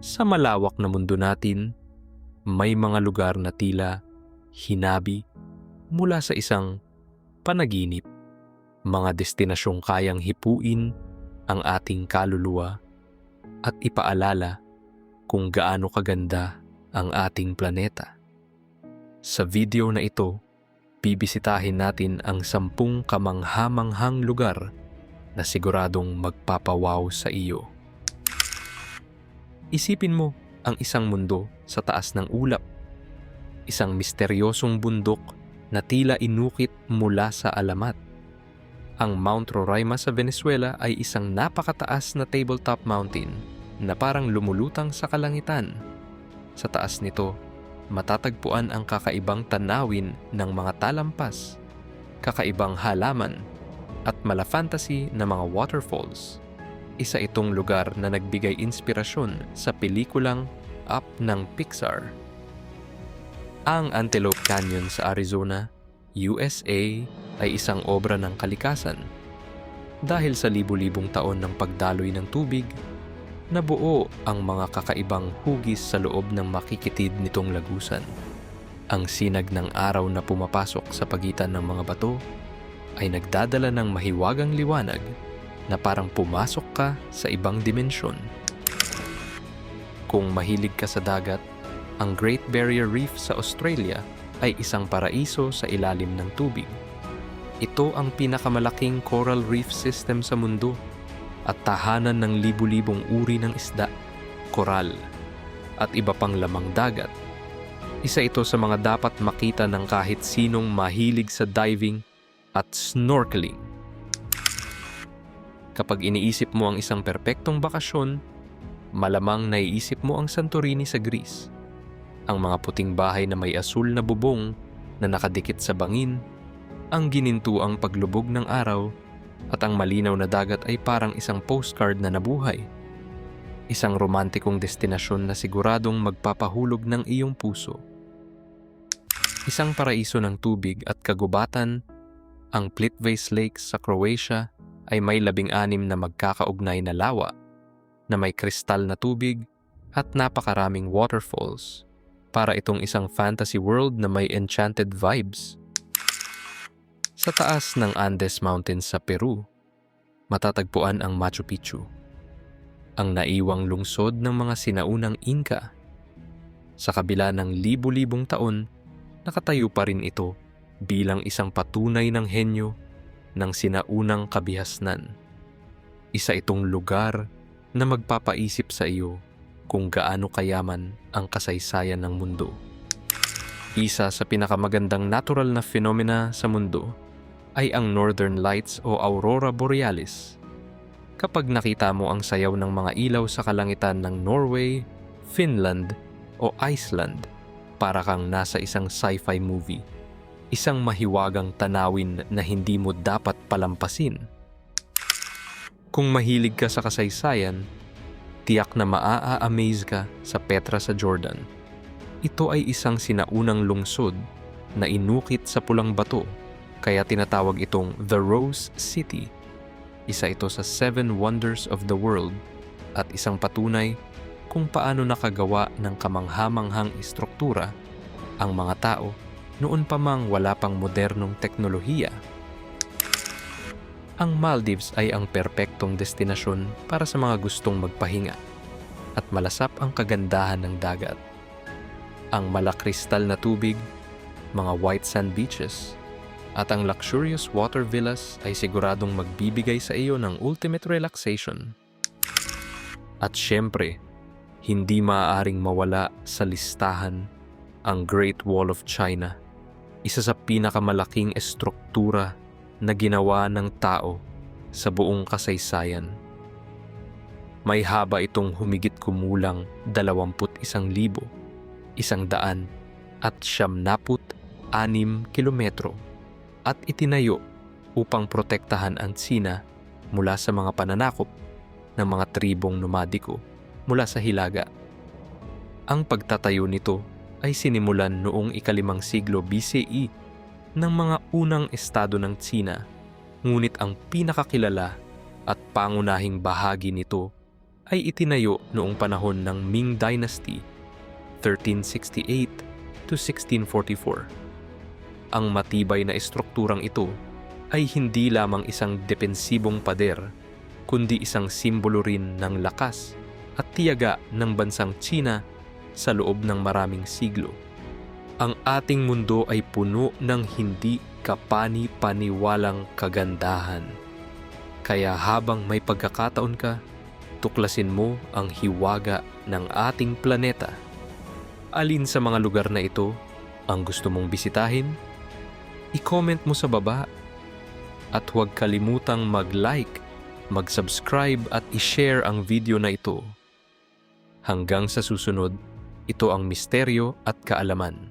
Sa malawak na mundo natin, may mga lugar na tila hinabi mula sa isang panaginip. Mga destinasyong kayang hipuin ang ating kaluluwa at ipaalala kung gaano kaganda ang ating planeta. Sa video na ito, bibisitahin natin ang 10 kamangha-manghang lugar na siguradong magpapawaw sa iyo. Isipin mo ang isang mundo sa taas ng ulap, isang misteryosong bundok na tila inukit mula sa alamat. Ang Mount Roraima sa Venezuela ay isang napakataas na tabletop mountain na parang lumulutang sa kalangitan. Sa taas nito, matatagpuan ang kakaibang tanawin ng mga talampas, kakaibang halaman, at mala-fantasy na mga waterfalls. Isa itong lugar na nagbigay inspirasyon sa pelikulang Up ng Pixar. Ang Antelope Canyon sa Arizona, USA ay isang obra ng kalikasan. Dahil sa libu-libong taon ng pagdaloy ng tubig, nabuo ang mga kakaibang hugis sa loob ng makikitid nitong lagusan. Ang sinag ng araw na pumapasok sa pagitan ng mga bato ay nagdadala ng mahiwagang liwanag na parang pumasok ka sa ibang dimensyon. Kung mahilig ka sa dagat, ang Great Barrier Reef sa Australia ay isang paraiso sa ilalim ng tubig. Ito ang pinakamalaking coral reef system sa mundo at tahanan ng libu-libong uri ng isda, koral, at iba pang lamang dagat. Isa ito sa mga dapat makita ng kahit sinong mahilig sa diving at snorkeling. Kapag iniisip mo ang isang perpektong bakasyon, malamang naiisip mo ang Santorini sa Greece. Ang mga puting bahay na may asul na bubong na nakadikit sa bangin, ang ginintuang paglubog ng araw, at ang malinaw na dagat ay parang isang postcard na nabuhay. Isang romantikong destinasyon na siguradong magpapahulog ng iyong puso. Isang paraiso ng tubig at kagubatan, ang Plitvice Lake sa Croatia ay may 16 na magkakaugnay na lawa na may kristal na tubig at napakaraming waterfalls para itong isang fantasy world na may enchanted vibes. Sa taas ng Andes Mountains sa Peru, matatagpuan ang Machu Picchu, ang naiwang lungsod ng mga sinaunang Inca. Sa kabila ng libu-libong taon, nakatayo pa rin ito bilang isang patunay ng henyo ng sinaunang kabihasnan. Isa itong lugar na magpapaisip sa iyo kung gaano kayaman ang kasaysayan ng mundo. Isa sa pinakamagandang natural na phenomena sa mundo ay ang Northern Lights o Aurora Borealis. Kapag nakita mo ang sayaw ng mga ilaw sa kalangitan ng Norway, Finland o Iceland, para kang nasa isang sci-fi movie. Isang mahiwagang tanawin na hindi mo dapat palampasin. Kung mahilig ka sa kasaysayan, tiyak na maa-amaze ka sa Petra sa Jordan. Ito ay isang sinaunang lungsod na inukit sa pulang bato, kaya tinatawag itong The Rose City. Isa ito sa 7 Wonders of the World at isang patunay kung paano nakagawa ng kamangha-manghang istruktura ang mga tao noon pa mang wala pang modernong teknolohiya. Ang Maldives ay ang perpektong destinasyon para sa mga gustong magpahinga at malasap ang kagandahan ng dagat. Ang malakristal na tubig, mga white sand beaches, at ang luxurious water villas ay siguradong magbibigay sa iyo ng ultimate relaxation. At syempre, hindi maaaring mawala sa listahan ang Great Wall of China, isa sa pinakamalaking estruktura na ginawa ng tao sa buong kasaysayan. May haba itong humigit kumulang 21,196 kilometro at itinayo upang protektahan ang Tsina mula sa mga pananakop ng mga tribong nomadiko mula sa Hilaga. Ang pagtatayo nito ay sinimulan noong ika-5 siglo BCE ng mga unang estado ng Tsina, ngunit ang pinakakilala at pangunahing bahagi nito ay itinayo noong panahon ng Ming Dynasty, 1368 to 1644. Ang matibay na estrukturang ito ay hindi lamang isang depensibong pader, kundi isang simbolo rin ng lakas at tiyaga ng bansang Tsina sa loob ng maraming siglo. Ang ating mundo ay puno ng hindi kapani-paniwalang kagandahan. Kaya habang may pagkakataon ka, tuklasin mo ang hiwaga ng ating planeta. Alin sa mga lugar na ito ang gusto mong bisitahin? I-comment mo sa baba. At huwag kalimutang mag-like, mag-subscribe at i-share ang video na ito. Hanggang sa susunod, ito ang misteryo at kaalaman.